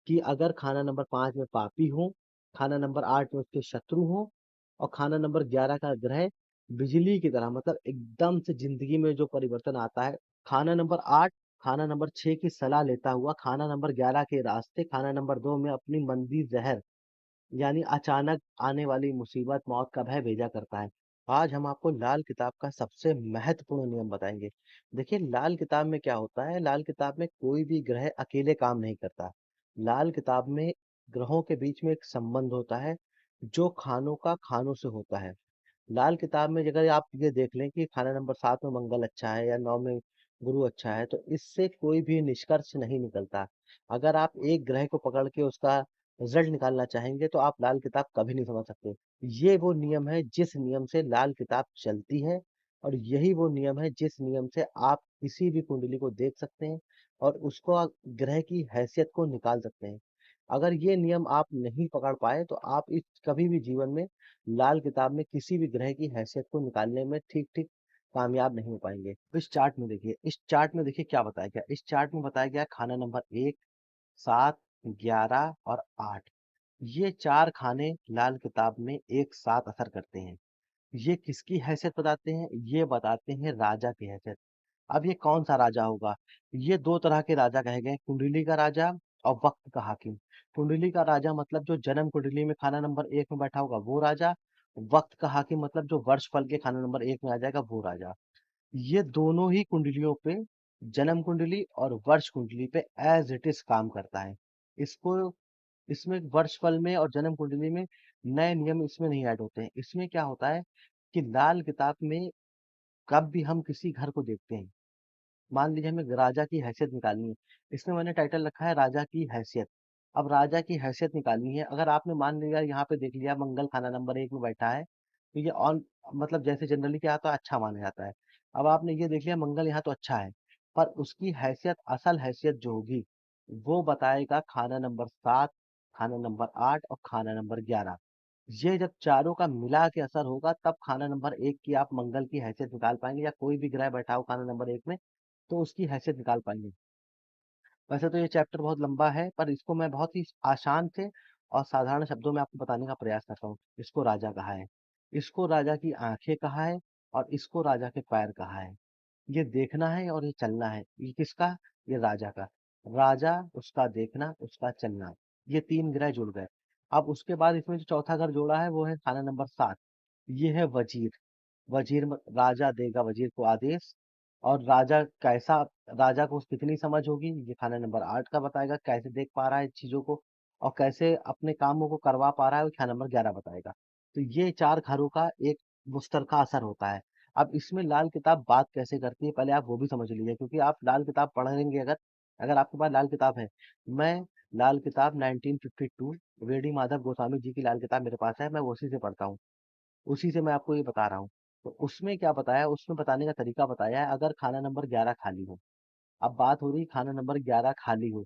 कि अगर खाना नंबर 5 में पापी हो, खाना नंबर 8 में उसके शत्रु हो और खाना नंबर 11 का ग्रह बिजली की तरह मतलब एकदम से ज़िंदगी में जो परिवर्तन आता है, खाना नंबर 8 खाना नंबर 6 की सलाह लेता हुआ खाना नंबर 11 के रास्ते खाना नंबर 2 में अपनी मंदी ज़हर यानी अचानक आने वाली मुसीबत मौत का भय भेजा करता है। आज हम आपको लाल किताब का सबसे महत्वपूर्ण नियम बताएँगे। देखिए लाल किताब में क्या होता है, लाल किताब में कोई भी ग्रह अकेले काम नहीं करता। लाल किताब में ग्रहों के बीच में एक संबंध होता है, जो खानों का खानों से होता है। लाल किताब में अगर आप ये देख लें कि खाना नंबर 7 में मंगल अच्छा है या 9 में गुरु अच्छा है, तो इससे कोई भी निष्कर्ष नहीं निकलता। अगर आप एक ग्रह को पकड़ के उसका रिजल्ट निकालना चाहेंगे, तो आप लाल किताब कभी नहीं समझ सकते। ये वो नियम है जिस नियम से लाल किताब चलती है और यही वो नियम है जिस नियम से आप किसी भी कुंडली को देख सकते हैं और उसको ग्रह की हैसियत को निकाल सकते हैं। अगर ये नियम आप नहीं पकड़ पाए, तो आप इस कभी भी जीवन में लाल किताब में किसी भी ग्रह की हैसियत को निकालने में ठीक-ठीक कामयाब नहीं हो पाएँगे। तो इस चार्ट में देखिए क्या बताया गया। इस चार्ट में बताया गया है खाना नंबर 1, 7, 11 और 8 ये 4 खाने लाल किताब में एक साथ असर करते हैं। ये किसकी हैसियत बताते हैं? ये बताते हैं राजा की हैसियत। अब ये कौन-सा राजा होगा? ये 2 तरह के राजा कहे गए हैं, कुंडली का राजा और वक़्त का हाकिम। कुंडली का राजा मतलब जो जन्म कुंडली में खाना नंबर 1 में बैठा होगा वो राजा, वक़्त का हाकिम मतलब जो वर्षफल के खाना नंबर 1 में आ जाएगा वो राजा। ये दोनों ही कुंडलियों पे जन्म कुंडली और वर्ष कुंडली पे एज़ इट इज़ काम करता है। इसको इसमें वर्षफल में और जन्म कुंडली में नए नियम इसमें नहीं ऐड होते हैं। इसमें क्या होता है कि लाल किताब में कब भी हम किसी घर को देखते हैं मान लीजिए हमें राजा की हैसियत निकालनी है। इसमें मैंने टाइटल रखा है राजा की हैसियत। अब राजा की हैसियत निकालनी है, अगर आपने मान लिया यहाँ पे देख लिया मंगल खाना नंबर 1 में बैठा है, तो ये ऑन मतलब जैसे जनरली क्या होता है अच्छा माना जाता है। अब आपने ये देख लिया मंगल यहाँ तो अच्छा है, पर उसकी हैसियत असल हैसियत जो होगी, वो बताएगा खाना नंबर 7, खाना नंबर 8 और खाना नंबर 11। ये जब चारों का मिला के असर होगा तब खाना नंबर 1 की आप मंगल की हैसियत निकाल पाएँगे या कोई भी ग्रह बैठा हो खाना नंबर 1 में तो उसकी हैसियत निकाल पाएँगे। वैसे तो ये चैप्टर बहुत लंबा है, पर इसको मैं बहुत ही आसान से और साधारण शब्दों में आपको बताने का प्रयास करता हूँ। इसको राजा कहा है, इसको राजा की आँखें कहा है और इसको राजा के पैर कहा है। ये देखना है और ये चलना है। ये किसका? ये राजा का। राजा, उसका देखना, उसका चलना। ये 3 ग्रह जुड़ गए। अब उसके बाद इसमें जो चौथा घर जोड़ा है वो है खाना नंबर 7। ये है वज़ीर। वज़ीर म राजा देगा वज़ीर को आदेश और राजा को कितनी समझ होगी ये खाना नंबर 8 का बताएगा, कैसे देख पा रहा है चीज़ों को और कैसे अपने कामों को करवा पा रहा है वो खाना नंबर 11 बताएगा। तो ये 4 घरों का एक मुश्तरका असर होता है। अब इसमें लाल किताब बात कैसे करती है पहले आप वो भी समझ लीजिए क्योंकि आप लाल किताब पढ़ेंगे अगर अगर आपके पास लाल किताब है, मैं लाल किताब 1952 वेडी माधव गोस्वामी जी की लाल किताब मेरे पास है, मैं उसी से पढ़ता हूँ। उसी से मैं आपको ये बता रहा हूँ। तो उसमें क्या बताया, उसमें बताने का तरीका बताया है अगर खाना नंबर 11 खाली हो। अब बात हो रही खाना नंबर 11 खाली हो,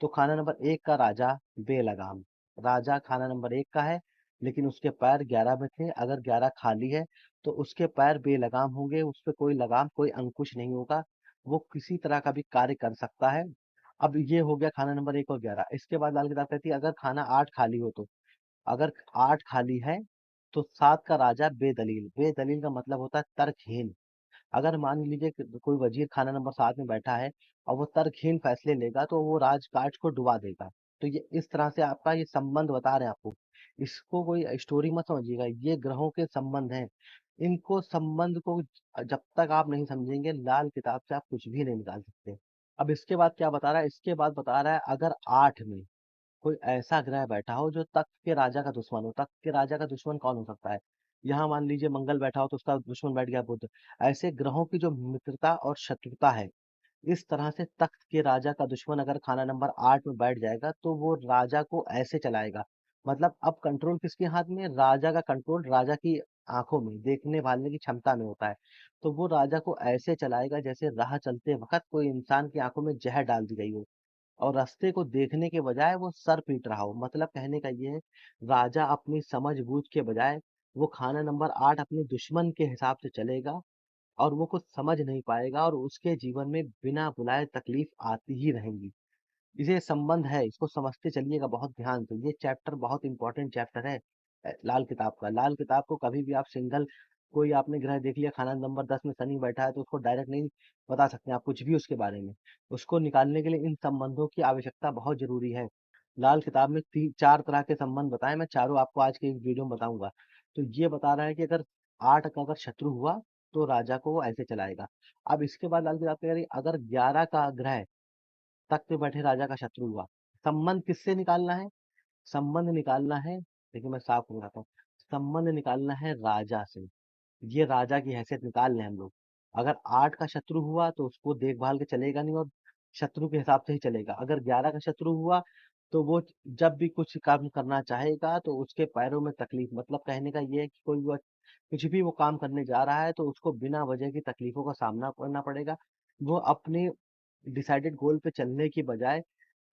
तो खाना नंबर 1 का राजा बेलगाम। राजा खाना नंबर 1 का है, लेकिन उसके पैर 11 में थे। अगर 11 खाली है, तो उसके पैर बेलगाम होंगे, उस पे कोई लगाम, कोई अंकुश नहीं होगा। वो किसी तरह का भी कार्य कर सकता है। अब ये हो गया खाना नंबर 1 और 11। इसके बाद लाल किताब कहती है अगर खाना 8 खाली हो तो अगर 8 खाली है, तो 7 का राजा बेदलील। बेदलील का मतलब होता है तर्कहीन। अगर मान लीजिए कि कोई वज़ीर खाना नंबर 7 में बैठा है और वो तर्कहीन फैसले लेगा, तो वो राजकाज को डुबा देगा। तो ये इस तरह से आपका ये संबंध बता रहे हैं आपको। इसको कोई स्टोरी मत समझिएगा, ये ग्रहों के संबंध हैं। इनको संबंध को जब तक आप नहीं समझेंगे, लाल किताब से आप कुछ भी नहीं निकाल सकते। अब इसके बाद क्या बता रहा है? इसके बाद बता रहा है अगर 8 में कोई ऐसा ग्रह बैठा हो जो तख्त के राजा का दुश्मन हो। तख्त के राजा का दुश्मन कौन हो सकता है? यहाँ मान लीजिए मंगल बैठा हो तो उसका दुश्मन बैठ गया बुध। ऐसे ग्रहों की जो मित्रता और शत्रुता है, इस तरह से तख्त के राजा का दुश्मन अगर खाना नंबर 8 में बैठ जाएगा तो वो राजा को ऐसे चलाएगा। मतलब अब कंट्रोल किसके हाथ में है? राजा का कंट्रोल राजा की आँखों में, देखने भालने की क्षमता में होता है। तो वो राजा को ऐसे चलाएगा जैसे राह चलते वक़्त कोई इंसान की आँखों में ज़हर डाल दी गई हो। और रास्ते को देखने के बजाय वो सर पीट रहा हो। मतलब कहने का ये है, राजा अपनी समझ-बूझ के बजाय वो खाना नंबर 8 अपने दुश्मन के हिसाब से चलेगा और वो कुछ समझ नहीं पाएगा और उसके जीवन में बिना बुलाए तकलीफ आती ही रहेंगी। ये संबंध है, इसको समझते चलिएगा बहुत ध्यान से। ये चैप्टर बहुत इंपॉर्टेंट चैप्टर है लाल किताब का। लाल किताब को कभी भी आप सिंगल कोई आपने ग्रह देख लिया खाना नंबर 10 में शनि बैठा है तो उसको डायरेक्ट नहीं बता सकते आप कुछ भी उसके बारे में। उसको निकालने के लिए इन संबंधों की आवश्यकता बहुत जरूरी है। लाल किताब में चार तरह के संबंध बताए, मैं चारों आपको आज के इस वीडियो में बताऊंगा। तो ये बता रहा है कि अगर 8 का अगर शत्रु हुआ तो राजा को वो ऐसे चलाएगा। अब इसके बाद लाल किताब कह रही है अगर 11 का ग्रह तख्त पे बैठे राजा का शत्रु हुआ, संबंध किससे निकालना है? संबंध निकालना है, देखिए मैं साफ बताता हूँ, संबंध निकालना है राजा से। ये राजा की हैसियत निकाल लें हम लोग। अगर 8 का शत्रु हुआ तो उसको देखभाल के चलेगा नहीं और शत्रु के हिसाब से ही चलेगा। अगर 11 का शत्रु हुआ तो वो जब भी कुछ काम करना चाहेगा तो उसके पैरों में तकलीफ, मतलब कहने का ये है कि कोई वो कुछ भी वो काम करने जा रहा है तो उसको बिना वजह की तकलीफों का सामना करना पड़ेगा। वो अपने डिसाइडेड गोल पे चलने की बजाय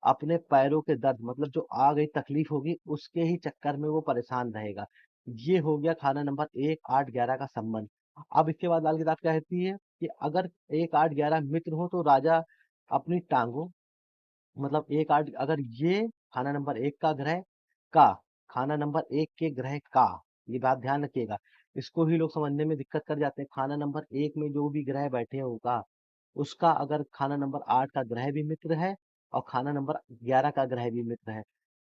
अपने पैरों के दर्द, मतलब जो आ गई तकलीफ होगी उसके ही चक्कर में वो परेशान रहेगा। ये हो गया खाना नंबर 1 8 11 का संबंध। अब इसके बाद लाल किताब क्या कहती है कि अगर 1 8 11 मित्र हो तो राजा अपनी टांगों, मतलब 1 8 अगर ये खाना नंबर 1 का ग्रह का खाना नंबर 1 के ग्रह का, ये बात ध्यान रखिएगा। इसको ही लोग समझने में दिक्कत कर जाते हैं। खाना नंबर 1 में जो भी ग्रह बैठे होगा उसका अगर खाना नंबर 8 का ग्रह भी मित्र है और खाना नंबर 11 का ग्रह भी मित्र है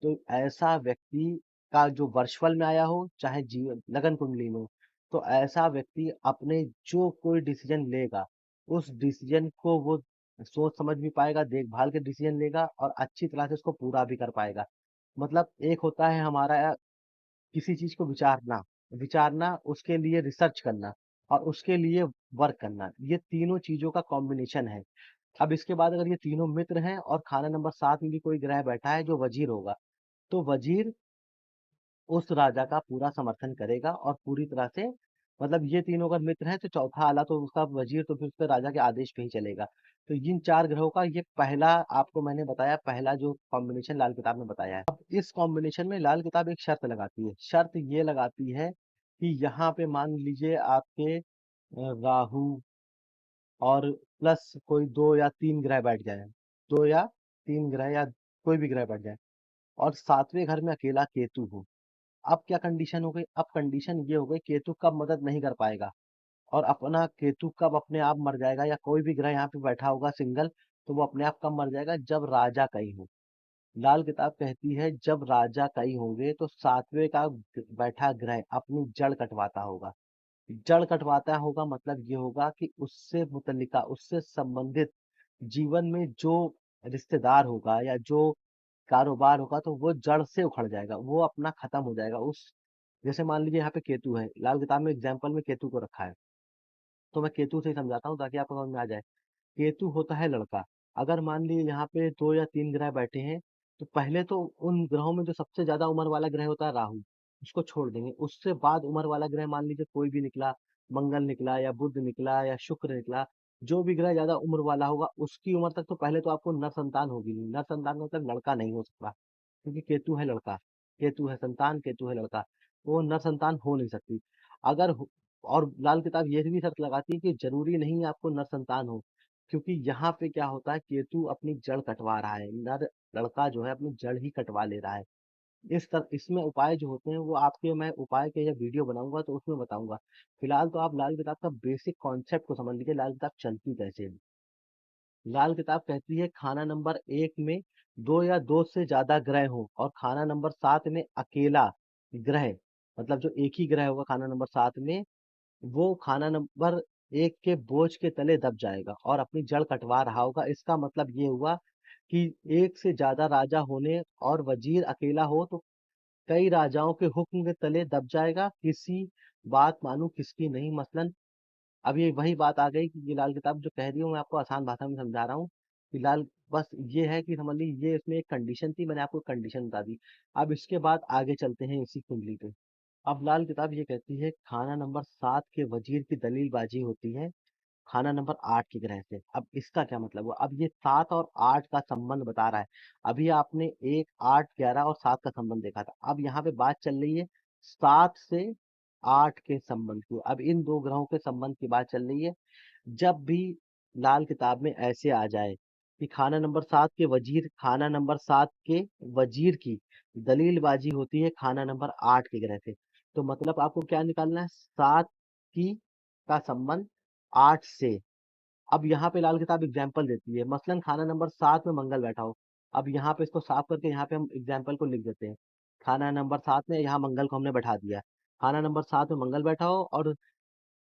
तो ऐसा व्यक्ति का जो वर्षफल में आया हो चाहे जीवन लगन कुंडली में हो, तो ऐसा व्यक्ति अपने जो कोई डिसीजन लेगा उस डिसीजन को वो सोच समझ भी पाएगा, देखभाल के डिसीजन लेगा और अच्छी तरह से उसको पूरा भी कर पाएगा। मतलब एक होता है हमारा किसी चीज को विचारना, विचारना उसके लिए रिसर्च करना और उसके लिए वर्क करना, ये तीनों चीजों का कॉम्बिनेशन है। अब इसके बाद अगर ये तीनों मित्र हैं और खाना नंबर 7 में भी कोई ग्रह बैठा है जो वजीर होगा, तो वजीर उस राजा का पूरा समर्थन करेगा और पूरी तरह से, मतलब ये तीनों अगर मित्र हैं तो चौथा आला तो उसका वजीर तो फिर उसके राजा के आदेश पे ही चलेगा। तो इन चार ग्रहों का ये पहला आपको मैंने बताया, पहला जो कॉम्बिनेशन लाल किताब में बताया है। अब इस कॉम्बिनेशन में लाल किताब एक शर्त लगाती है। शर्त ये लगाती है कि यहाँ पे मान लीजिए आपके राहु और प्लस कोई 2 या 3 ग्रह बैठ जाए, 2 या 3 ग्रह या कोई भी ग्रह बैठ जाए और 7वें घर में अकेला केतु हो। अब क्या कंडीशन हो गई? अब कंडीशन ये हो गई केतु कब मदद नहीं कर पाएगा और अपना केतु कब अपने आप मर जाएगा, या कोई भी ग्रह यहाँ पे बैठा होगा सिंगल तो वो अपने आप कब मर जाएगा? जब राजा कहीं हो। लाल किताब कहती है जब राजा कहीं होंगे तो 7वें का बैठा ग्रह अपनी जड़ कटवाता होगा। जड़ कटवाता होगा मतलब ये होगा कि उससे मुतल्लिका, उससे संबंधित जीवन में जो रिश्तेदार होगा या जो कारोबार होगा तो वो जड़ से उखड़ जाएगा, वो अपना खत्म हो जाएगा। उस जैसे मान लीजिए यहाँ पे केतु है, लाल किताब में एग्जाम्पल में केतु को रखा है, तो मैं केतु से ही समझाता हूँ ताकि आपको समझ में आ जाए। केतु होता है लड़का। अगर मान लीजिए यहाँ पे 2 या 3 ग्रह बैठे हैं तो पहले तो उन ग्रहों में जो सबसे ज्यादा उम्र वाला ग्रह होता है राहु, उसको छोड़ देंगे। उससे बाद उम्र वाला ग्रह मान लीजिए कोई भी निकला, मंगल निकला या बुध निकला या शुक्र निकला, जो भी ग्रह ज्यादा उम्र वाला होगा उसकी उम्र तक तो पहले तो आपको नर संतान होगी नहीं। नर संतान का मतलब लड़का नहीं हो सकता, क्योंकि केतु है लड़का, केतु है संतान, केतु है लड़का, वो नर संतान हो नहीं सकती। अगर और लाल किताब ये भी शर्त लगाती है कि जरूरी नहीं आपको नर संतान हो, क्योंकि यहाँ पे क्या होता है केतु अपनी जड़ कटवा रहा है, नर लड़का जो है अपनी जड़ ही कटवा ले रहा है। इसमें उपाय जो होते हैं वो आपके मैं उपाय के जब वीडियो बनाऊंगा तो उसमें बताऊंगा। फिलहाल तो आप लाल किताब का बेसिक कॉन्सेप्ट को समझ लीजिए, लाल किताब चलती कैसे है। लाल किताब कहती है खाना नंबर 1 में 2 या 2 से ज्यादा ग्रह हो और खाना नंबर 7 में अकेला ग्रह, मतलब जो एक ही ग्रह होगा खाना नंबर 7 में, वो खाना नंबर 1 के बोझ के तले दब जाएगा और अपनी जड़ कटवा रहा होगा। इसका मतलब ये हुआ कि एक से ज्यादा राजा होने और वजीर अकेला हो तो कई राजाओं के हुक्म के तले दब जाएगा, किसी बात मानू किसकी नहीं। मसलन अब ये वही बात आ गई कि ये लाल किताब जो कह रही हूँ मैं आपको आसान भाषा में समझा रहा हूँ कि लाल, बस ये है कि समझ लीजिए ये इसमें एक कंडीशन थी, मैंने आपको कंडीशन बता दी। अब इसके बाद आगे चलते हैं इसी कुंडली पे। अब लाल किताब ये कहती है खाना नंबर 7 के वजीर की दलीलबाजी होती है खाना नंबर 8 के ग्रह से। अब इसका क्या मतलब हुआ? अब ये 7 और 8 का संबंध बता रहा है। अभी आपने 1 8 11 और 7 का संबंध देखा था, अब यहाँ पे बात चल रही है 7 से 8 के संबंध की। अब इन दो ग्रहों के संबंध की बात चल रही है। जब भी लाल किताब में ऐसे आ जाए कि खाना नंबर 7 के वजीर की दलीलबाजी होती है खाना नंबर 8 के ग्रह से। तो मतलब आपको क्या निकालना है, 7 की का संबंध 8 से। अब यहाँ पे लाल किताब एग्जाम्पल देती है, मसलन खाना नंबर 7 में मंगल बैठा हो। अब यहाँ पे इसको साफ करके यहाँ पे हम एग्जाम्पल को लिख देते हैं। खाना नंबर 7 में यहाँ मंगल को हमने बैठा दिया। खाना नंबर 7 में मंगल बैठा हो और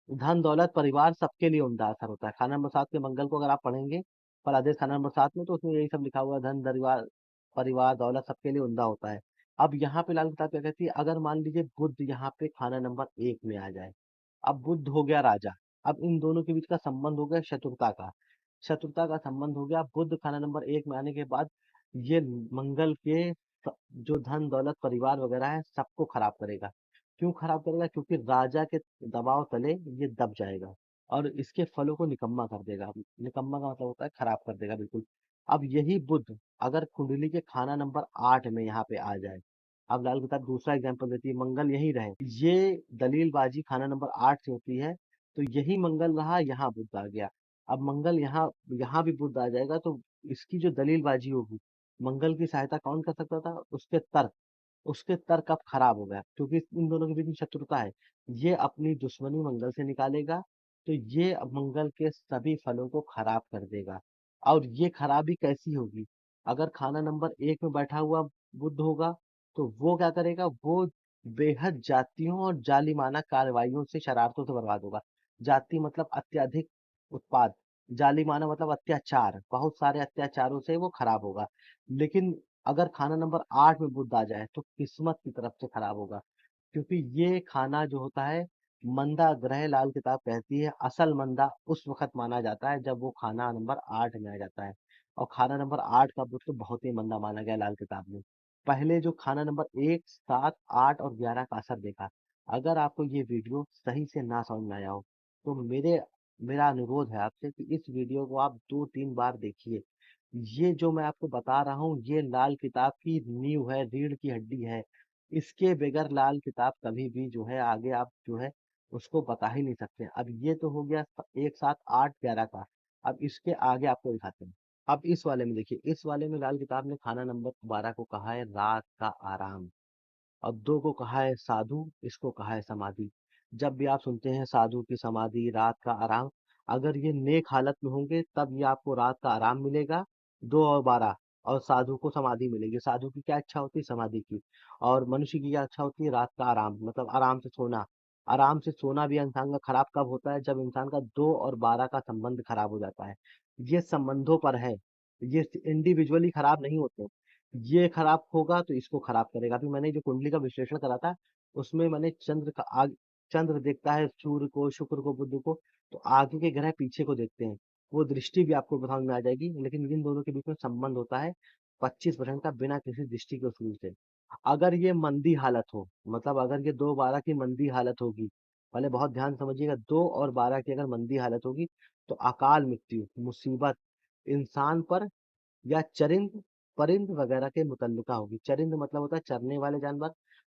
धन दौलत परिवार सबके लिए उम्दा असर होता है। खाना नंबर 7 के मंगल को अगर आप पढ़ेंगे फलादेश खाना नंबर 7 में, तो उसमें यही सब लिखा हुआ है, धन परिवार परिवार दौलत सबके लिए उम्दा होता है। अब यहाँ पे लाल किताब क्या कहती है, अगर मान लीजिए बुध यहाँ पे खाना नंबर 1 में आ जाए। अब बुध हो गया राजा। अब इन दोनों के बीच का संबंध हो गया शत्रुता का। शत्रुता का संबंध हो गया, बुध खाना नंबर 1 में आने के बाद ये मंगल के जो धन दौलत परिवार वगैरह है सबको खराब करेगा। क्यों खराब करेगा, क्योंकि राजा के दबाव तले ये दब जाएगा और इसके फलों को निकम्मा कर देगा। निकम्मा का मतलब होता है खराब कर देगा बिल्कुल। अब यही बुध अगर कुंडली के खाना नंबर 8 में यहाँ पे आ जाए। अब लाल किताब दूसरा एग्जाम्पल देती है, मंगल यही रहे, ये दलीलबाजी खाना नंबर 8 से होती है। तो यही मंगल रहा, यहाँ बुध आ गया। अब मंगल यहाँ यहाँ भी बुध आ जाएगा, तो इसकी जो दलीलबाजी होगी, मंगल की सहायता कौन कर सकता था, उसके तर्क अब खराब हो गया, क्योंकि इन दोनों के बीच में शत्रुता है। ये अपनी दुश्मनी मंगल से निकालेगा, तो ये अब मंगल के सभी फलों को खराब कर देगा। और ये खराबी कैसी होगी, अगर खाना नंबर 1 में बैठा हुआ बुध होगा, तो वो क्या करेगा, वो बेहद जातियों और जालिमाना कार्रवाइयों से, शरारतों से बर्बाद होगा। जाति मतलब अत्यधिक उत्पाद, जालिमाना मतलब अत्याचार, बहुत सारे अत्याचारों से वो खराब होगा। लेकिन अगर खाना नंबर 8 में बुध आ जाए तो किस्मत की तरफ से खराब होगा, क्योंकि ये खाना जो होता है मंदा ग्रह, लाल किताब कहती है असल मंदा उस वक्त माना जाता है जब वो खाना नंबर 8 में आ जाता है। और खाना नंबर 8 का बुध तो बहुत ही मंदा माना गया लाल किताब में। पहले जो खाना नंबर 1, 7, 8 और 11 का असर देखा, अगर आपको ये वीडियो सही से ना समझ में आया हो, तो मेरा अनुरोध है आपसे कि इस वीडियो को आप 2-3 बार देखिए। ये जो मैं आपको बता रहा हूँ, ये लाल किताब की नींव है, रीढ़ की हड्डी है। इसके बगैर लाल किताब कभी भी जो है आगे आप जो है उसको बता ही नहीं सकते। अब ये तो हो गया 1, 7, 8, 11 का। अब इसके आगे आपको दिखाते हैं। अब इस वाले में देखिए, इस वाले में लाल किताब ने खाना नंबर 12 को कहा है रात का आराम, और 2 को कहा है साधु, इसको कहा है समाधि। जब भी आप सुनते हैं साधु की समाधि, रात का आराम, अगर ये नेक हालत में होंगे तब ये आपको रात का आराम मिलेगा, 2 और 12, और साधु को समाधि मिलेगी। साधु की क्या इच्छा होती है, समाधि की। और मनुष्य की क्या इच्छा होती है, रात का आराम, मतलब आराम से सोना। आराम से सोना भी इंसान का खराब कब होता है, जब इंसान का 2 और 12 का संबंध खराब हो जाता है। ये संबंधों पर है, ये इंडिविजुअली खराब नहीं होते। ये खराब होगा तो इसको खराब करेगा। अभी मैंने जो कुंडली का विश्लेषण करा था, उसमें मैंने चंद्र देखता है सूर्य को, शुक्र को, बुध को, तो आगे के ग्रह पीछे को देखते हैं। वो दृष्टि भी आपको समझ में आ जाएगी, लेकिन इन दोनों के बीच में संबंध होता है 25% का, बिना किसी दृष्टि के उसूल से। अगर ये मंदी हालत हो, मतलब अगर ये 2-12 की मंदी हालत होगी, पहले बहुत ध्यान से समझिएगा, 2 और 12 की अगर मंदी हालत होगी, तो अकाल मृत्यु, मुसीबत इंसान पर या चरिंद परिंद वगैरह के मुतल्लिका होगी। चरिंद मतलब होता है चरने वाले जानवर,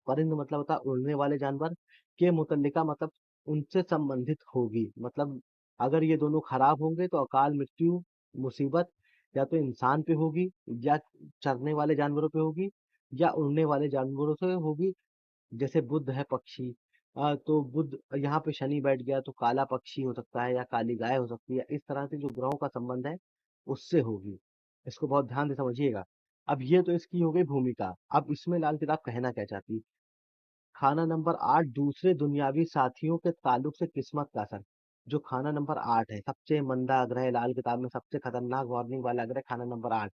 परिंद मतलब होता है उड़ने वाले जानवर, के मुतल्लिका मतलब उनसे संबंधित होगी। मतलब अगर ये दोनों खराब होंगे तो अकाल मृत्यु, मुसीबत या तो इंसान पे होगी, या चरने वाले जानवरों पे होगी, या उड़ने वाले जानवरों से होगी। जैसे बुध है पक्षी, तो बुध यहाँ पे शनि बैठ गया तो काला पक्षी हो सकता है या काली गाय हो सकती है। इस तरह से जो ग्रहों का संबंध है उससे होगी। इसको बहुत ध्यान से समझिएगा। अब ये तो इसकी हो गई भूमिका। अब इसमें लाल किताब कहना क्या चाहती है, खाना नंबर 8 दूसरे दुनियावी साथियों के ताल्लुक से किस्मत का असर। जो खाना नंबर 8 है, सबसे मंदा ग्रह, लाल किताब में सबसे खतरनाक वार्निंग वाला ग्रह खाना नंबर 8,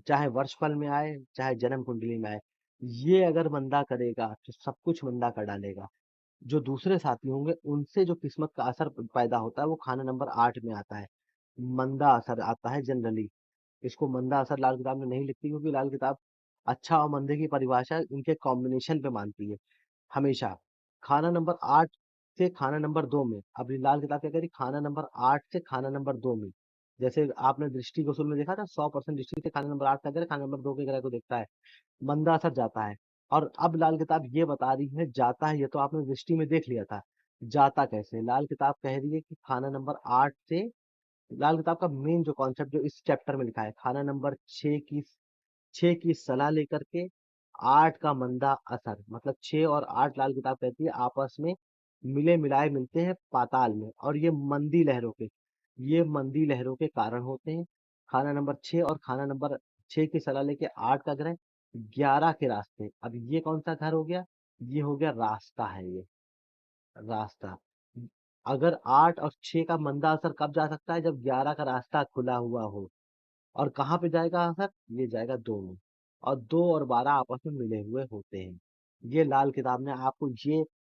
चाहे वर्षफल में आए चाहे जन्म कुंडली में आए, ये अगर मंदा करेगा तो सब कुछ मंदा कर डालेगा। जो दूसरे साथी होंगे उनसे जो किस्मत का असर पैदा होता है वो खाना नंबर 8 में आता है। मंदा असर आता है जनरली। इसको मंदा असर लाल किताब में नहीं लिखती, क्योंकि लाल किताब अच्छा और मंदे की परिभाषा इनके कॉम्बिनेशन पे मानती है हमेशा। खाना नंबर 8 से खाना नंबर 2 में, अब ये लाल किताब क्या कह रही, खाना नंबर 8 से खाना नंबर 2 में। जैसे आपने दृष्टि के उसूल में देखा था, 100% दृष्टि से खाना नंबर 8 का ग्रह खाना नंबर 2 के ग्रह को देखता है, मंदा असर जाता है। और अब लाल किताब ये बता रही है जाता है, ये तो आपने दृष्टि में देख लिया था, जाता कैसे। लाल किताब कह रही है कि खाना नंबर 8 से लाल किताब का मेन जो कॉन्सेप्ट जो इस चैप्टर में लिखा है, खाना नंबर 6 की सलाह लेकर के 8 का मंदा असर, मतलब 6 और 8 लाल किताब कहती है आपस में मिले मिलाए मिलते हैं पाताल में, और ये मंदी लहरों के कारण होते हैं। खाना नंबर 6 और खाना नंबर 6 की सलाह लेके 8 का ग्रह 11 के रास्ते। अब ये कौन सा घर हो गया? ये हो गया रास्ता, है ये रास्ता। अगर 8 और 6 का मंदा असर कब जा सकता है? जब 11 का रास्ता खुला हुआ हो। और कहाँ पे जाएगा असर? ये जाएगा 2 में। और 2 और 12 आपस में मिले हुए होते हैं। ये लाल किताब ने आपको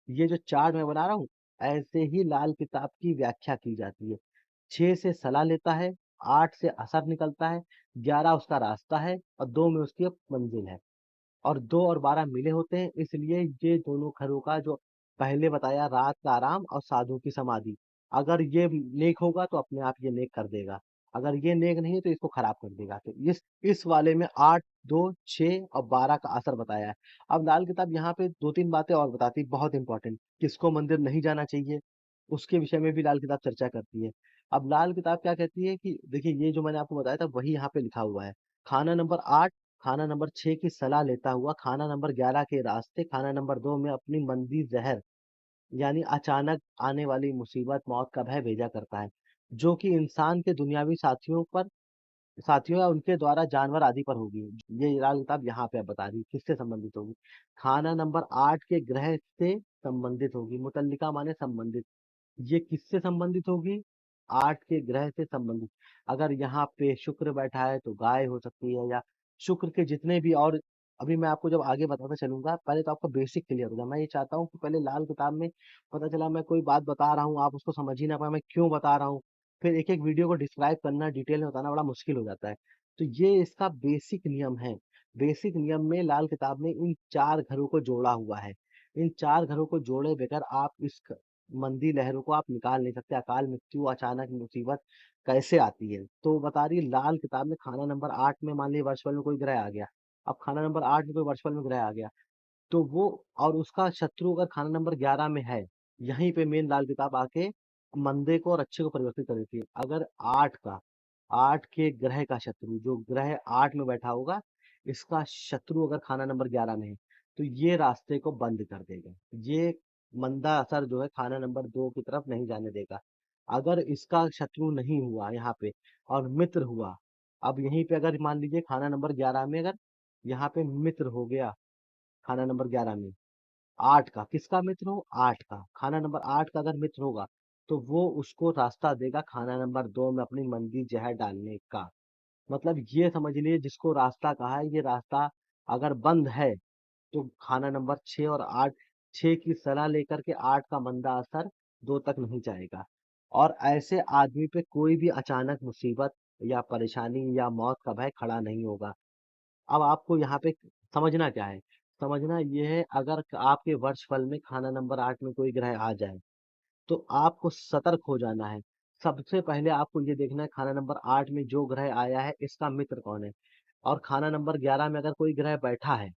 ये जो चार्ट मैं बना रहा हूँ, ऐसे ही लाल किताब की व्याख्या की जाती है। 6 से सलाह लेता है, 8 से असर निकलता है, 11 उसका रास्ता है और 2 में उसकी मंजिल है। और 2 और 12 मिले होते हैं, इसलिए ये दोनों घरों का जो पहले बताया, रात का आराम और साधु की समाधि, अगर ये नेक होगा तो अपने आप ये नेक कर देगा, अगर ये नेक नहीं है तो इसको खराब कर देगा। तो इस वाले में 8, 2, 6 और 12 का असर बताया है। अब लाल किताब यहाँ पे 2-3 बातें और बताती है, बहुत इंपॉर्टेंट, किसको मंदिर नहीं जाना चाहिए, उसके विषय में भी लाल किताब चर्चा करती है। अब लाल किताब क्या कहती है कि देखिए, ये जो मैंने आपको बताया था वही यहाँ पे लिखा हुआ है। खाना नंबर 8, खाना नंबर 6 की सलाह लेता हुआ खाना नंबर 11 के रास्ते, खाना नंबर 2 में अपनी मंदी जहर, यानी अचानक आने वाली मुसीबत मौत का भय भेजा करता है, जो कि इंसान के दुनियावी साथियों या उनके द्वारा जानवर आदि पर होगी। ये लाल किताब यहाँ पे अब बता रही है किससे संबंधित होगी। खाना नंबर 8 के ग्रह से संबंधित होगी, मुतल्लिका माने संबंधित। ये किससे संबंधित होगी? 8 के ग्रह से संबंधित। अगर यहाँ पे शुक्र बैठा है तो गाय हो सकती है, या शुक्र के जितने भी और, अभी मैं आपको जब आगे बताता चलूंगा, पहले तो आपका बेसिक क्लियर हो जाए। मैं ये चाहता हूँ कि पहले लाल किताब में, पता चला मैं कोई बात बता रहा हूँ आप उसको समझ ही ना पाए, मैं क्यों बता रहा हूँ, फिर एक एक वीडियो को डिस्क्राइब करना, डिटेल में बताना बड़ा मुश्किल हो जाता है। तो ये इसका बेसिक नियम है। बेसिक नियम में लाल किताब ने इन 4 घरों को जोड़ा हुआ है। इन 4 घरों को जोड़े बगैर आप इस मंदी लहरों को आप निकाल नहीं सकते। अकाल मृत्यु, अचानक मुसीबत कैसे आती है? तो बता रही है लाल किताब में, खाना नंबर 8 में मान लीजिए वर्षफल में कोई ग्रह आ गया। अब खाना नंबर 8 में कोई वर्षफल में ग्रह आ गया, तो वो, और उसका शत्रु अगर खाना नंबर 11 में है, यहीं पे मेन लाल किताब आके मंदे को और अच्छे को परिवर्तित कर देती है। अगर 8 के ग्रह का शत्रु, जो ग्रह 8 में बैठा होगा, इसका शत्रु अगर खाना नंबर 11 में है, तो ये रास्ते को बंद कर देगा। ये मंदा असर जो है खाना नंबर 2 की तरफ नहीं जाने देगा। अगर इसका शत्रु नहीं हुआ यहाँ पे और मित्र हुआ, अब यहीं पे अगर मान लीजिए खाना नंबर 11 में अगर यहाँ पे मित्र हो गया, खाना नंबर 11 में 8 का, किसका मित्र हो? 8 का, खाना नंबर 8 का अगर मित्र होगा, तो वो उसको रास्ता देगा खाना नंबर 2 में अपनी मंदी जहर डालने का। मतलब ये समझ लिए, जिसको रास्ता कहा है, ये रास्ता अगर बंद है तो खाना नंबर 6 और 8, 6 की सलाह लेकर के 8 का मंदा असर 2 तक नहीं जाएगा। और ऐसे आदमी पे कोई भी अचानक मुसीबत या परेशानी या मौत का भय खड़ा नहीं होगा। अब आपको यहाँ पे समझना क्या है? समझना ये है, अगर आपके वर्षफल में खाना नंबर 8 में कोई ग्रह आ जाए, तो आपको सतर्क हो जाना है। सबसे पहले आपको ये देखना है खाना नंबर 8 में जो ग्रह आया है, इसका मित्र कौन है? और खाना नंबर 11 में अगर कोई ग्रह बैठा है,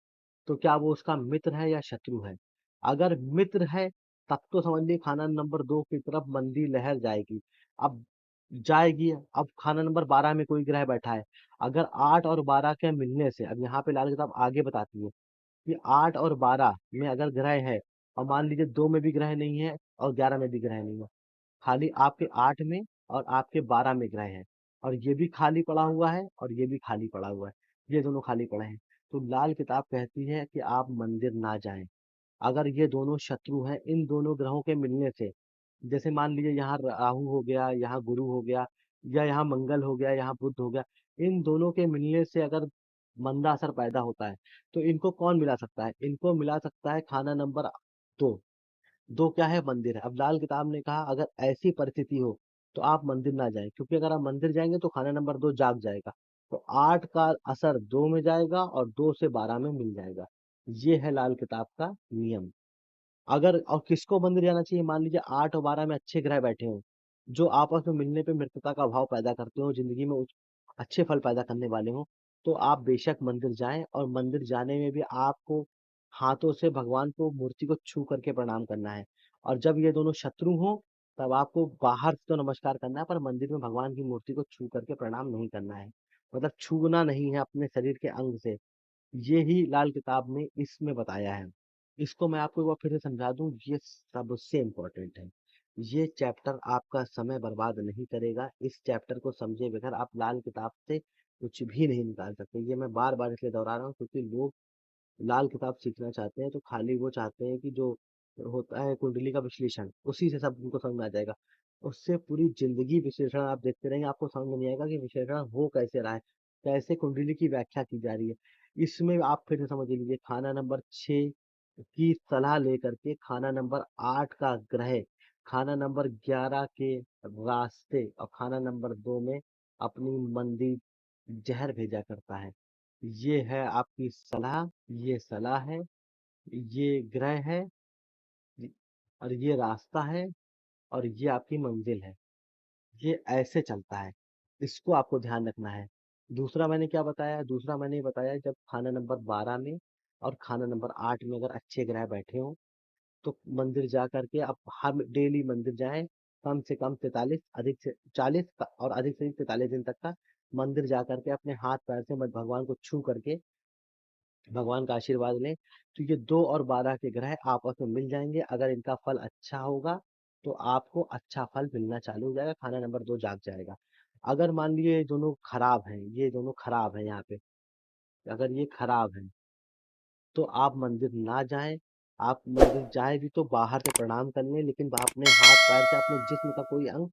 तो क्या वो उसका मित्र है या शत्रु है? अगर मित्र है, तब तो समझ लीजिए खाना नंबर 2 की तरफ मंदी लहर जाएगी। अब जाएगी। अब खाना नंबर 12 में कोई ग्रह बैठा है, अगर 8 और 12 के मिलने से, अब यहाँ पे लाल किताब आगे बताती है कि 8 और 12 में अगर ग्रह है, और मान लीजिए 2 में भी ग्रह नहीं है और 11 में भी ग्रह नहीं है, खाली आपके 8 में और आपके 12 में ग्रह है, और ये भी खाली पड़ा हुआ है और ये भी खाली पड़ा हुआ है, ये दोनों खाली पड़े हैं, तो लाल किताब कहती है कि आप मंदिर ना जाएं। अगर ये दोनों शत्रु हैं इन दोनों ग्रहों के मिलने से, जैसे मान लीजिए यहाँ राहु हो गया, यहाँ गुरु हो गया, या यहाँ मंगल हो गया, यहाँ बुध हो गया, इन दोनों के मिलने से अगर मंदा असर पैदा होता है, तो इनको कौन मिला सकता है? इनको मिला सकता है खाना नंबर 2। 2 क्या है? मंदिर है। अब लाल किताब ने कहा अगर ऐसी परिस्थिति हो तो आप मंदिर ना जाएं, क्योंकि अगर आप मंदिर जाएंगे तो खाना नंबर 2 जाग जाएगा, तो 8 का असर 2 में जाएगा और 2 से 12 में मिल जाएगा। ये है लाल किताब का नियम। अगर और किसको मंदिर जाना चाहिए? मान लीजिए 8 और 12 में अच्छे ग्रह बैठे हों, जो आपस में मिलने पे मित्रता का भाव पैदा करते हो, जिंदगी में अच्छे फल पैदा करने वाले हों, तो आप बेशक मंदिर जाएं, और मंदिर जाने में भी आपको हाथों से भगवान को, मूर्ति को छू करके प्रणाम करना है। और जब ये दोनों शत्रु हों, तब आपको बाहर से तो नमस्कार करना है, पर मंदिर में भगवान की मूर्ति को छू करके प्रणाम नहीं करना है। मतलब छूना नहीं है अपने शरीर के अंग से। ये ही लाल किताब में इसमें बताया है। इसको मैं आपको एक बार फिर से समझा दूं, ये सबसे इम्पोर्टेंट है। ये चैप्टर आपका समय बर्बाद नहीं करेगा। इस चैप्टर को समझे बगैर आप लाल किताब से कुछ भी नहीं निकाल सकते। ये मैं बार बार इसलिए दोहरा रहा हूँ क्योंकि लोग लाल किताब सीखना चाहते हैं तो खाली वो चाहते हैं कि जो होता है कुंडली का विश्लेषण, उसी से सब उनको समझ में आ जाएगा। उससे पूरी जिंदगी विश्लेषण आप देखते रहेंगे, आपको समझ में नहीं आएगा कि विश्लेषण हो कैसे रहा है, कैसे कुंडली की व्याख्या की जा रही है। इसमें आप फिर से समझ लीजिए, खाना नंबर 6 की सलाह लेकर के खाना नंबर 8 का ग्रह, खाना नंबर 11 के रास्ते और खाना नंबर 2 में अपनी मंदी जहर भेजा करता है। ये है आपकी सलाह, ये सलाह है, ये ग्रह है, ये- और ये रास्ता है, और ये आपकी मंजिल है। ये ऐसे चलता है, इसको आपको ध्यान रखना है। दूसरा मैंने क्या बताया, दूसरा मैंने ये बताया जब खाना नंबर 12 में और खाना नंबर 8 में अगर अच्छे ग्रह बैठे हों तो मंदिर जा करके आप हर डेली मंदिर जाएं। कम से कम 43, अधिक से 40 और अधिक से अधिक 43 दिन तक का मंदिर जा करके अपने हाथ पैर से मत भगवान को छू करके भगवान का आशीर्वाद लें। तो ये 2 और 12 के ग्रह आपस में मिल जाएंगे। अगर इनका फल अच्छा होगा तो आपको अच्छा फल मिलना चालू हो जाएगा, खाना नंबर 2 जाग जाएगा। अगर मान लीजिए ये दोनों खराब हैं, ये दोनों खराब हैं यहाँ पे, अगर ये खराब हैं तो आप मंदिर ना जाएं। आप मंदिर जाए भी तो बाहर से प्रणाम कर लें, लेकिन अपने हाथ पैर से अपने जिस्म का कोई अंग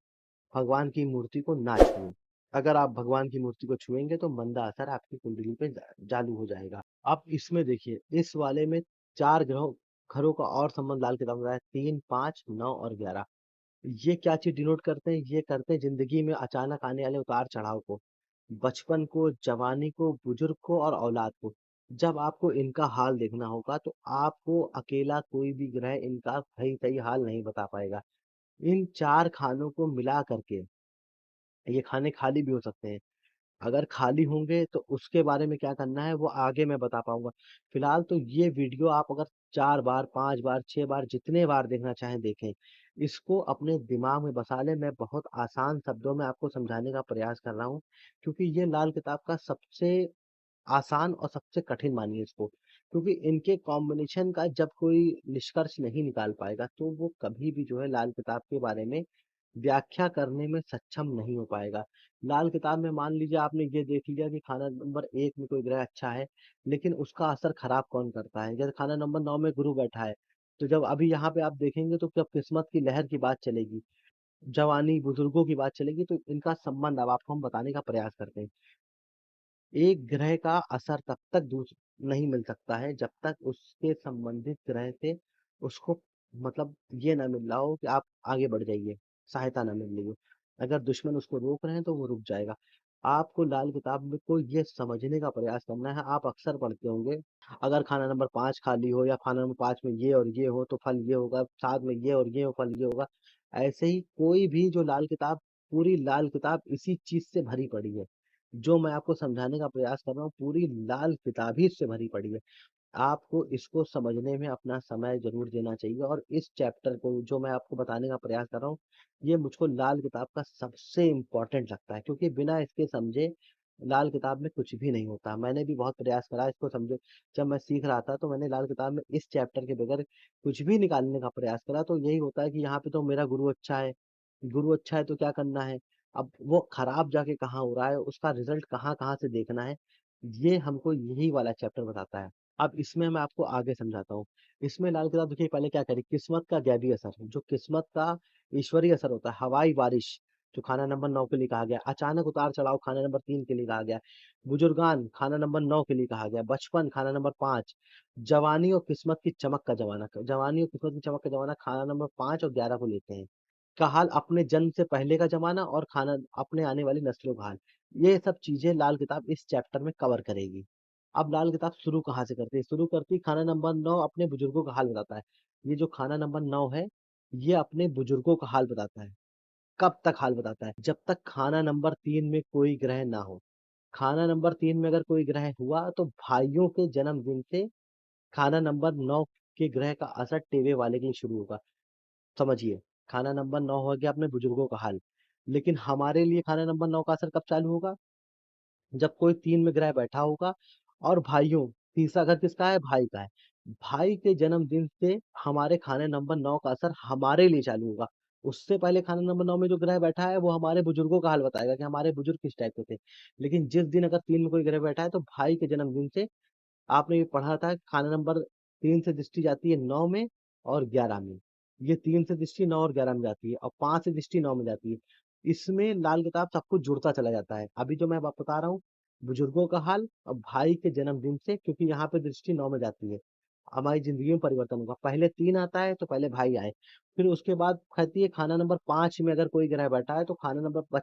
भगवान की मूर्ति को ना छुएं। अगर आप भगवान की मूर्ति को छुएंगे तो मंदा असर आपकी कुंडली पे चालू हो जाएगा। अब इसमें देखिए, इस वाले में 4 ग्रहों घरों का और संबंध लाल किताब में बताया, 3, 5, 9 और 11। ये क्या चीज डिनोट करते हैं, ये करते हैं जिंदगी में अचानक आने वाले उतार चढ़ाव को, बचपन को, जवानी को, बुजुर्ग को और औलाद को। जब आपको इनका हाल देखना होगा तो आपको अकेला कोई भी ग्रह इनका सही सही हाल नहीं बता पाएगा। इन 4 खानों को मिला करके ये खाने खाली भी हो सकते हैं। अगर खाली होंगे तो उसके बारे में क्या करना है वो आगे मैं बता पाऊंगा। फिलहाल तो ये वीडियो आप अगर 4 बार, 5 बार, 6 बार, जितने बार देखना चाहें देखें। इसको अपने दिमाग में बसा लें। मैं बहुत आसान शब्दों में आपको समझाने का प्रयास कर रहा हूँ क्योंकि ये लाल किताब का सबसे आसान और सबसे कठिन मानिए इसको, क्योंकि इनके कॉम्बिनेशन का जब कोई निष्कर्ष नहीं निकाल पाएगा तो वो कभी भी जो है लाल किताब के बारे में व्याख्या करने में सक्षम नहीं हो पाएगा। लाल किताब में मान लीजिए आपने ये देख लिया कि खाना नंबर 1 में कोई ग्रह अच्छा है, लेकिन उसका असर खराब कौन करता है? जैसे खाना नंबर 9 में गुरु बैठा है, तो जब अभी यहाँ पे आप देखेंगे तो जब किस्मत की लहर की बात चलेगी, जवानी, बुजुर्गों की बात चलेगी, तो इनका संबंध अब आपको हम बताने का प्रयास करते हैं। एक ग्रह का असर तब तक नहीं मिल सकता है जब तक उसके संबंधित ग्रह से उसको मतलब ये ना मिल रहा हो कि आप आगे बढ़ जाइए, सहायता ना मिल रही हो। अगर दुश्मन उसको रोक रहे हैं तो वो रुक जाएगा। आपको लाल किताब में को ये समझने का प्रयास करना है। आप अक्सर पढ़ते होंगे, अगर खाना नंबर 5 खाली हो या खाना नंबर 5 में ये और ये हो तो फल ये होगा, 7 में ये और ये हो फल ये होगा। ऐसे ही कोई भी जो लाल किताब, पूरी लाल किताब इसी चीज से भरी पड़ी है। जो मैं आपको समझाने का प्रयास कर रहा हूँ पूरी लाल किताब ही इससे भरी पड़ी है। आपको इसको समझने में अपना समय ज़रूर देना चाहिए, और इस चैप्टर को जो मैं आपको बताने का प्रयास कर रहा हूँ, ये मुझको लाल किताब का सबसे इम्पोर्टेंट लगता है क्योंकि बिना इसके समझे लाल किताब में कुछ भी नहीं होता। मैंने भी बहुत प्रयास करा इसको समझे। जब मैं सीख रहा था तो मैंने लाल किताब में इस चैप्टर के बगैर कुछ भी निकालने का प्रयास करा, तो यही होता है कि यहाँ पे तो मेरा गुरु अच्छा है, गुरु अच्छा है तो क्या करना है? अब वो खराब जाके कहाँ हो रहा है, उसका रिजल्ट कहाँ-कहाँ से देखना है, ये हमको यही वाला चैप्टर बताता है। अब इसमें मैं आपको आगे समझाता हूँ। इसमें लाल किताब देखिए पहले क्या करी, किस्मत का गैबी असर, जो किस्मत का ईश्वरीय असर होता है, हवाई बारिश, जो खाना नंबर 9 के लिए कहा गया, अचानक उतार-चढ़ाव खाना नंबर 3 के लिए कहा गया, बुजुर्गान खाना नंबर 9 के लिए कहा गया, बचपन खाना नंबर 5, जवानी और किस्मत की चमक का जमाना, जवानी और किस्मत की चमक का जमाना खाना नंबर 5 और 11 को लेते हैं। का हाल अपने जन्म से पहले का जमाना और खाना अपने आने वाली नस्लों का हाल, ये सब चीजें लाल किताब इस चैप्टर में कवर करेगी। अब लाल किताब शुरू कहाँ से करती है? शुरू करती है खाना नंबर 9 अपने बुजुर्गों का हाल बताता है। ये जो खाना नंबर 9 है, ये अपने बुजुर्गों का हाल बताता है। कब तक हाल बताता है? जब तक खाना नंबर 3 में कोई ग्रह ना हो। खाना नंबर 3 में अगर कोई ग्रह हुआ तो भाइयों के जन्मदिन से खाना नंबर 9 के ग्रह का असर टेवे वाले के लिए शुरू होगा। समझिए। खाना नंबर 9 हो गया अपने बुजुर्गों का हाल। लेकिन हमारे लिए खाना नंबर 9 का असर कब चालू होगा? जब कोई 3 में ग्रह बैठा होगा और भाइयों, तीसरा घर किसका है? भाई का है। भाई के जन्मदिन से हमारे खाने नंबर 9 का असर हमारे लिए चालू होगा। उससे पहले खाना नंबर 9 में जो ग्रह बैठा है वो हमारे बुजुर्गों का हाल बताएगा कि हमारे बुजुर्ग किस टाइप के थे। लेकिन जिस दिन अगर 3 में कोई ग्रह बैठा है तो भाई के जन्मदिन से आपने ये पढ़ा था खाना नंबर 3 से दृष्टि जाती है 9 में और 11 में। ये 3 से दृष्टि 9 और 11 में जाती है और 5 से दृष्टि 9 में जाती है। इसमें लाल किताब सब कुछ जुड़ता चला जाता है। अभी जो मैं बता रहा हूँ बुजुर्गों का हाल और भाई के जन्मदिन से, क्योंकि यहाँ पे दृष्टि 9 में जाती है। हमारी जिंदगी में परिवर्तन होगा। पहले 3 आता है तो पहले भाई आए। फिर उसके बाद कहती है खाना नंबर 5 में अगर कोई ग्रह बैठा है तो खाना नंबर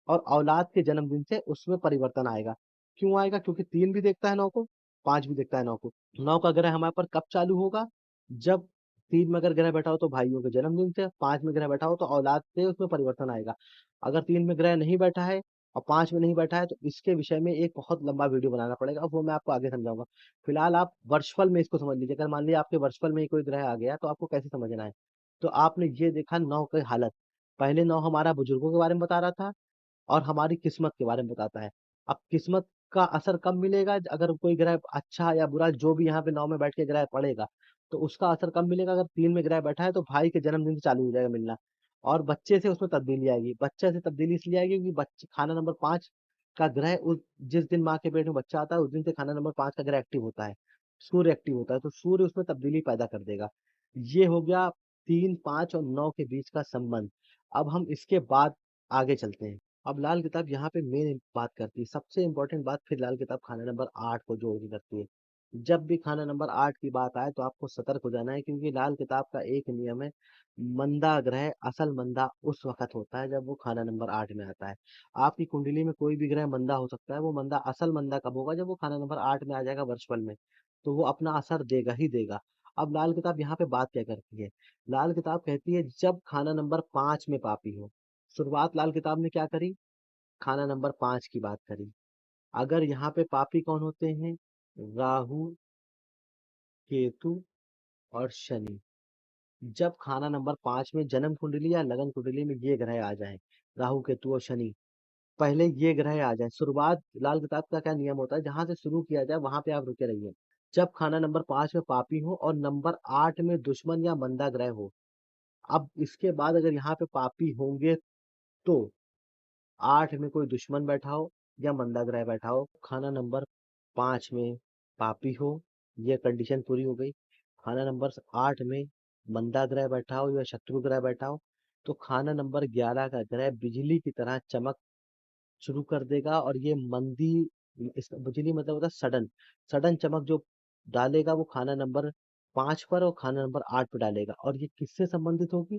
और औलाद के जन्मदिन से उसमें परिवर्तन आएगा। क्यों आएगा? क्योंकि 3 भी देखता है 9 को, 5 भी देखता है 9 को। 9 का ग्रह हमारे पर कब चालू होगा? जब 3 में अगर ग्रह बैठा हो तो भाइयों के जन्मदिन से, 5 में ग्रह बैठा हो तो औलाद से उसमें परिवर्तन आएगा। अगर 3 में ग्रह नहीं बैठा है और 5 में नहीं बैठा है तो इसके विषय में एक बहुत लंबा वीडियो बनाना पड़ेगा, वो मैं आपको आगे समझाऊंगा। फिलहाल आप वर्षफल में इसको समझ लीजिए। अगर मान लिया आपके वर्षफल में ही कोई ग्रह आ गया तो आपको कैसे समझना है? तो आपने ये देखा 9 की हालत। पहले 9 हमारा बुजुर्गों के बारे में बता रहा था और हमारी किस्मत के बारे में बताता है। अब किस्मत का असर कब मिलेगा? अगर कोई ग्रह अच्छा या बुरा जो भी यहाँ पे 9 में बैठ के ग्रह पड़ेगा, तो उसका असर कब मिलेगा? अगर 3 में ग्रह बैठा है तो भाई के जन्मदिन से चालू हो जाएगा मिलना और बच्चे से उसमें तब्दीली आएगी। बच्चे से तब्दीली इसलिए आएगी क्योंकि बच्चे खाना नंबर 5 का ग्रह उस जिस दिन माँ के पेट में बच्चा आता है उस दिन से खाना नंबर 5 का ग्रह एक्टिव होता है। सूर्य एक्टिव होता है तो सूर्य उसमें तब्दीली पैदा कर देगा। ये हो गया 3, 5 और 9 के बीच का संबंध। अब हम इसके बाद आगे चलते हैं। अब लाल किताब यहाँ पे मेन बात करती है, सबसे इम्पोर्टेंट बात फिर लाल किताब खाना नंबर 8 को जोड़ के करती है। जब भी खाना नंबर 8 की बात आए तो आपको सतर्क हो जाना है, क्योंकि लाल किताब का एक नियम है, मंदा ग्रह असल मंदा उस वक्त होता है जब वो खाना नंबर 8 में आता है। आपकी कुंडली में कोई भी ग्रह मंदा हो सकता है, वो मंदा असल मंदा कब होगा? जब वो खाना नंबर 8 में आ जाएगा वर्षफल में, तो वो अपना असर देगा ही देगा। अब लाल किताब यहाँ पे बात क्या करती है? लाल किताब कहती है जब खाना नंबर 5 में पापी हो। शुरुआत लाल किताब ने क्या करी? खाना नंबर 5 की बात करी। अगर यहाँ पे पापी कौन होते हैं? राहु, केतु और शनि। जब खाना नंबर 5 में जन्म कुंडली या लगन कुंडली में ये ग्रह आ जाए, राहु, केतु और शनि, पहले ये ग्रह आ जाए, शुरुआत लाल किताब का क्या नियम होता है, जहां से शुरू किया जाए वहां पे आप रुके रहिए। जब खाना नंबर 5 में पापी हो और नंबर 8 में दुश्मन या मंदा ग्रह हो। अब इसके बाद अगर यहाँ पे पापी होंगे तो 8 में कोई दुश्मन बैठा हो या मंदा ग्रह बैठा हो, खाना नंबर 5 में पापी हो, ये कंडीशन पूरी हो गई। खाना नंबर 8 में मंदा ग्रह बैठा हो या शत्रु ग्रह बैठा हो, तो खाना नंबर 11 का ग्रह बिजली की तरह चमक शुरू कर देगा और ये मंदी, इस बिजली मतलब होता है सडन, सडन चमक जो डालेगा वो खाना नंबर 5 पर और खाना नंबर 8 पे डालेगा। और ये किससे संबंधित होगी?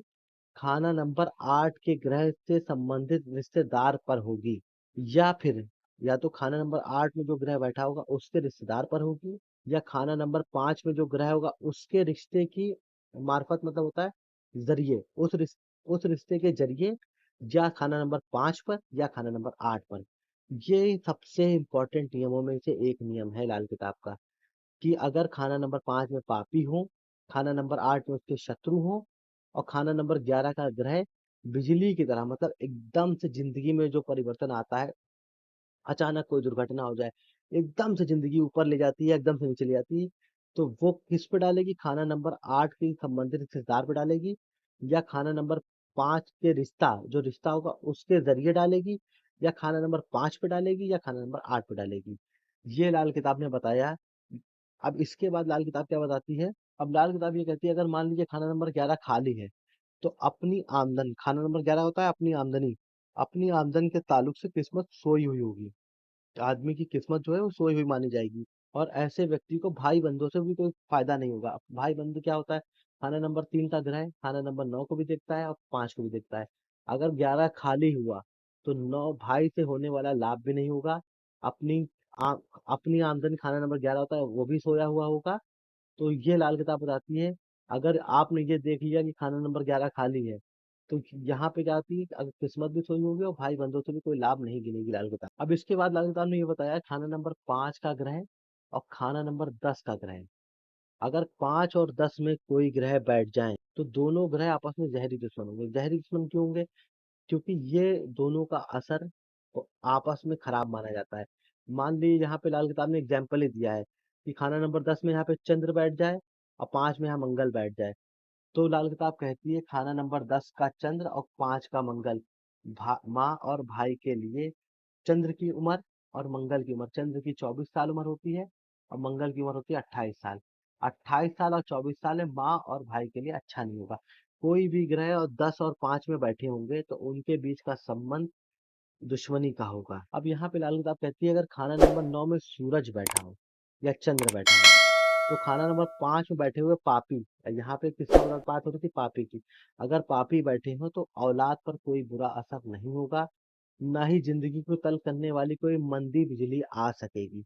खाना नंबर 8 के ग्रह से संबंधित रिश्तेदार पर होगी, या फिर या तो खाना नंबर 8 में जो ग्रह बैठा होगा उसके रिश्तेदार पर होगी, या खाना नंबर 5 में जो ग्रह होगा उसके रिश्ते की मार्फत, मतलब होता है जरिए, उस रिश्ते के जरिए, या खाना नंबर 5 पर या खाना नंबर 8 पर। ये सबसे इम्पोर्टेंट नियमों में से एक नियम है लाल किताब का, कि अगर खाना नंबर 5 में पापी हो, खाना नंबर 8 में उसके शत्रु हो और खाना नंबर 11 का ग्रह बिजली की तरह, मतलब एकदम से जिंदगी में जो परिवर्तन आता है, अचानक कोई दुर्घटना हो जाए, एकदम से जिंदगी ऊपर ले जाती है, एकदम से नीचे ले जाती है, तो वो किस पे डालेगी? खाना नंबर 8 के संबंधित रिश्तेदार पे डालेगी, या खाना नंबर 5 के जो रिश्ता होगा उसके जरिए डालेगी, या खाना नंबर 5 पे डालेगी, या खाना नंबर 8 पे डालेगी। ये लाल किताब ने बताया। अब इसके बाद लाल किताब क्या बताती है? अब लाल किताब ये कहती है अगर मान लीजिए खाना नंबर 11 खाली है, तो अपनी आमदन, खाना नंबर 11 होता है अपनी आमदनी, अपनी आमदन के ताल्लुक से किस्मत सोई हुई होगी। आदमी की किस्मत जो है वो सोई हुई मानी जाएगी और ऐसे व्यक्ति को भाई बंधुओं से भी कोई फायदा नहीं होगा। भाई बंधु क्या होता है? खाना नंबर 3 का ग्रह खाना नंबर 9 को भी देखता है और 5 को भी देखता है। अगर 11 खाली हुआ तो 9 भाई से होने वाला लाभ भी नहीं होगा। अपनी आ, अपनी आमदनी, खाना नंबर 11 होता है, वो भी सोया हुआ होगा। तो ये लाल किताब बताती है अगर आपने ये देख लिया कि खाना नंबर 11 खाली है, तो यहाँ पे क्या आती है कि अगर किस्मत भी सोई होगी और भाई बंधुओं से भी कोई लाभ नहीं गिनेगी लाल किताब। अब इसके बाद लाल किताब ने ये बताया खाना नंबर 5 का ग्रह और खाना नंबर 10 का ग्रह। अगर 5 और 10 में कोई ग्रह बैठ जाए तो दोनों ग्रह आपस में जहरी दुश्मन होंगे। जहरी दुश्मन क्यों होंगे? क्योंकि ये दोनों का असर आपस में खराब माना जाता है। मान लीजिए यहाँ पे लाल किताब ने एग्जाम्पल ही दिया है कि खाना नंबर 10 में यहाँ पे चंद्र बैठ जाए और 5 में यहाँ मंगल बैठ जाए। तो लाल किताब कहती है खाना नंबर 10 का चंद्र और 5 का मंगल माँ और भाई के लिए चंद्र की उम्र और मंगल की उम्र, चंद्र की 24 साल उम्र होती है और मंगल की उम्र होती है 28 साल। 28 साल और 24 साल में माँ और भाई के लिए अच्छा नहीं होगा। कोई भी ग्रह और 10 और 5 में बैठे होंगे तो उनके बीच का संबंध दुश्मनी का होगा। अब यहाँ पे लाल किताब कहती है अगर खाना नंबर 9 में सूरज बैठा हो या चंद्र बैठा हो तो खाना नंबर 5 में बैठे हुए पापी, यहाँ पे किसका बात हो रही थी? पापी की। अगर पापी बैठे हो तो औलाद पर कोई बुरा असर नहीं होगा, ना ही जिंदगी को तल्ख करने वाली कोई मंदी बिजली आ सकेगी।